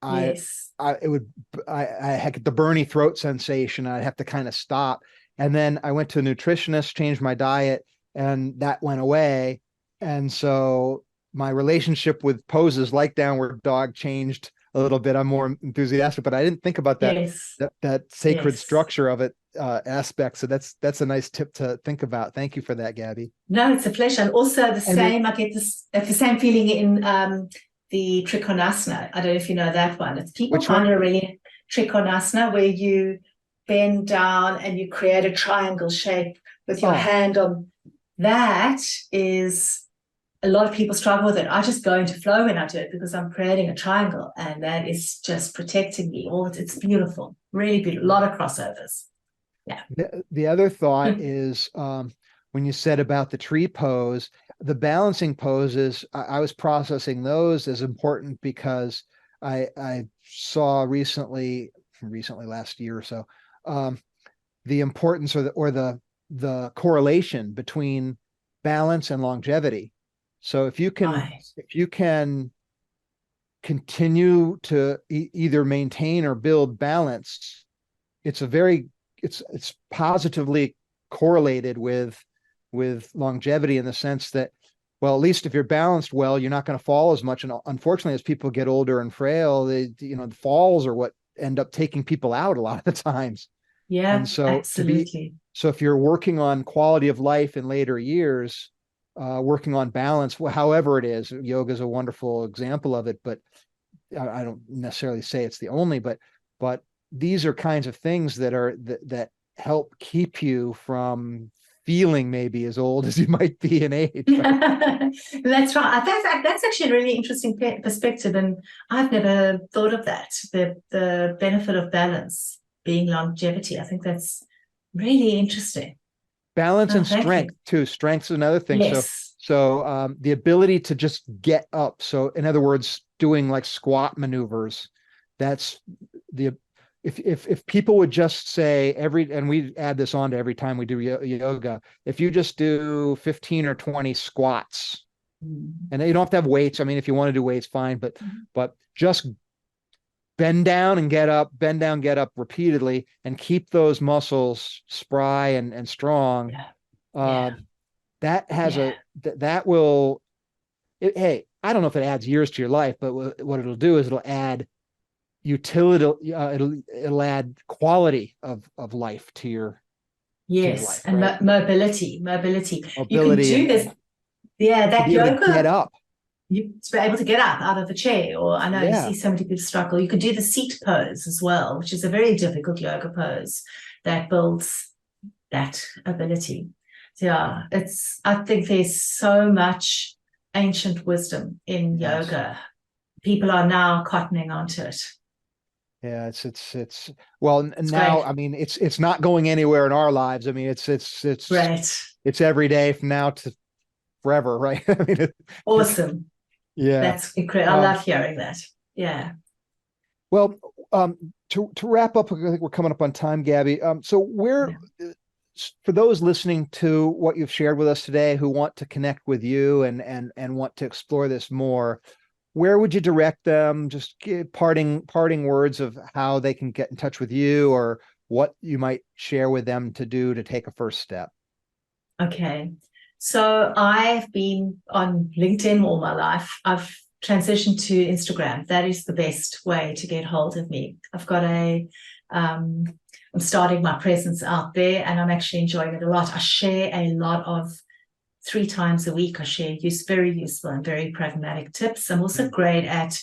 I had the burny throat sensation. I'd have to kind of stop. And then I went to a nutritionist, changed my diet, and that went away. And so my relationship with poses like downward dog changed a little bit. I'm more enthusiastic, but I didn't think about that sacred structure of it aspect. So that's a nice tip to think about. Thank you for that, Gabby. No, it's a pleasure. And also I get the same feeling in the Trikonasana. I don't know if you know that one. It's people find it really Trikonasana, where you bend down and you create a triangle shape with your hand on. That is, a lot of people struggle with it. I just go into flow when I do it, because I'm creating a triangle, and that is just protecting me. It's beautiful, really beautiful. A lot of crossovers. Yeah. The other thought is when you said about the tree pose, the balancing poses, I was processing those as important because I saw recently last year or so, the importance or the correlation between balance and longevity. So if you Right. can continue to either maintain or build balance, it's it's positively correlated with longevity in the sense that, well, at least if you're balanced well, you're not going to fall as much. And unfortunately, as people get older and frail, the falls are what end up taking people out a lot of the times. Yeah, And so absolutely. so if you're working on quality of life in later years, working on balance, however it is, yoga is a wonderful example of it, but I don't necessarily say it's the only, but these are kinds of things that help keep you from feeling maybe as old as you might be in age. That's right. That's actually a really interesting perspective, and I've never thought of that. The benefit of balance being longevity. I think that's really interesting. Balance Oh, and thank you. strength too. Strength's another thing. Yes. So the ability to just get up. So in other words, doing like squat maneuvers, that's the if people would just say and we add this on to every time we do yoga, if you just do 15 or 20 squats, and you don't have to have weights. I mean, if you want to do weights, fine, but just bend down and get up, bend down, get up repeatedly, and keep those muscles spry and strong. Yeah. Uh, Yeah. that has Yeah. that will. Hey, I don't know if it adds years to your life, but what it'll do is it'll add utility. It'll add quality of life to your Yes. life, And right? mobility. You can Mobility do this. and Yeah, to that be able to get yoga, up. you to be able to get up out of a chair, or I know you Yeah. see so many people struggle. You could do the seat pose as well, which is a very difficult yoga pose that builds that ability. So yeah, I think there's so much ancient wisdom in Yes. yoga. People are now cottoning onto it. Yeah, it's well It's now. great. I mean, it's not going anywhere in our lives. I mean, Great. it's every day from now to forever, right? I mean, it's Awesome. yeah. That's incredible. I Um, love hearing that. Yeah. well, to wrap up, I think we're coming up on time, Gabby. So Yeah. for those listening to what you've shared with us today, who want to connect with you and want to explore this more, where would you direct them? Just give parting words of how they can get in touch with you, or what you might share with them to do to take a first step. Okay. So I've been on LinkedIn all my life. I've transitioned to Instagram. That is the best way to get hold of me. I'm starting my presence out there, and I'm actually enjoying it a lot. I share a lot of 3 times a week. I share very useful and very pragmatic tips. I'm also great at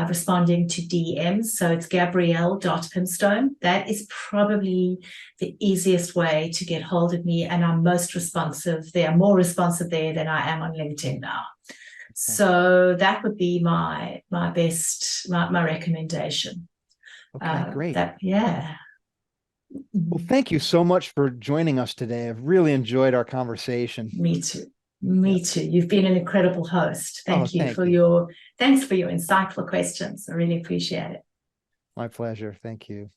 responding to DMs. So it's Gabrielle.Pimstone. That is probably the easiest way to get hold of me. And I'm most responsive there. I'm more responsive there than I am on LinkedIn now. So that would be my best, my recommendation. Okay, great. Yeah. Well, thank you so much for joining us today. I've really enjoyed our conversation. Me too. Me too. You've been an incredible host. Thanks for your insightful questions. I really appreciate it. My pleasure. Thank you.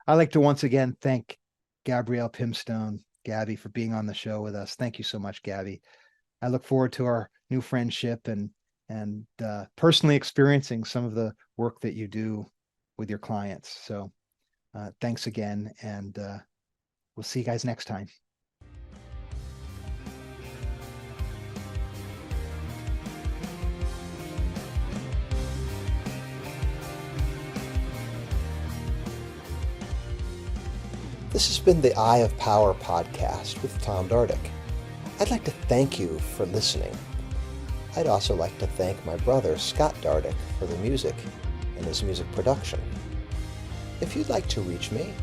I'd like to once again thank Gabrielle Pimstone, Gabby, for being on the show with us. Thank you so much, Gabby. I look forward to our new friendship and personally experiencing some of the work that you do with your clients. So thanks again, and we'll see you guys next time. This has been the Eye of Power podcast with Tom Dardick. I'd like to thank you for listening. I'd also like to thank my brother, Scott Dardick, for the music and his music production. If you'd like to reach me,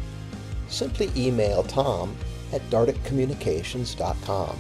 simply email Tom at dardickcommunications.com.